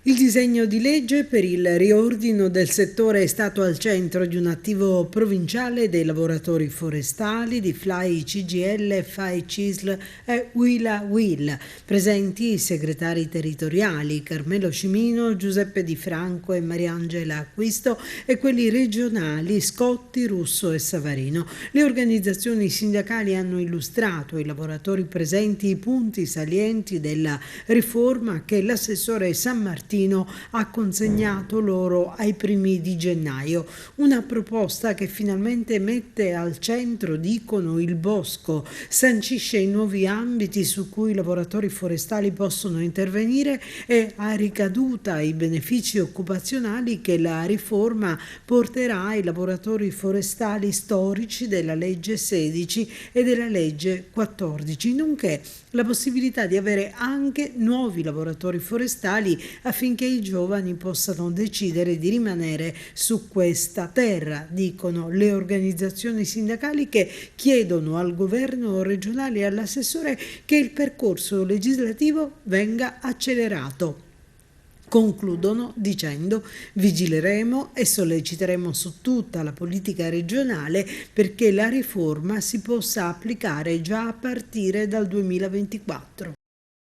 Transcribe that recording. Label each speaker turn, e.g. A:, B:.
A: Il disegno di legge per il riordino del settore è stato al centro di un attivo provinciale dei lavoratori forestali di FLAI CGL, FAI CISL e UILA UIL, presenti i segretari territoriali Carmelo Cimino, Giuseppe Di Franco e Mariangela Acquisto e quelli regionali Scotti, Russo e Savarino. Le organizzazioni sindacali hanno illustrato ai lavoratori presenti i punti salienti della riforma che l'assessore San Martino ha consegnato loro ai primi di gennaio. Una proposta che finalmente mette al centro, dicono, il bosco, sancisce i nuovi ambiti su cui i lavoratori forestali possono intervenire e ha ricaduta i benefici occupazionali che la riforma porterà ai lavoratori forestali storici della legge 16 e della legge 14, nonché la possibilità di avere anche nuovi lavoratori forestali affinché i giovani possano decidere di rimanere su questa terra, dicono le organizzazioni sindacali, che chiedono al governo regionale e all'assessore che il percorso legislativo venga accelerato. Concludono dicendo: vigileremo e solleciteremo su tutta la politica regionale perché la riforma si possa applicare già a partire dal 2024.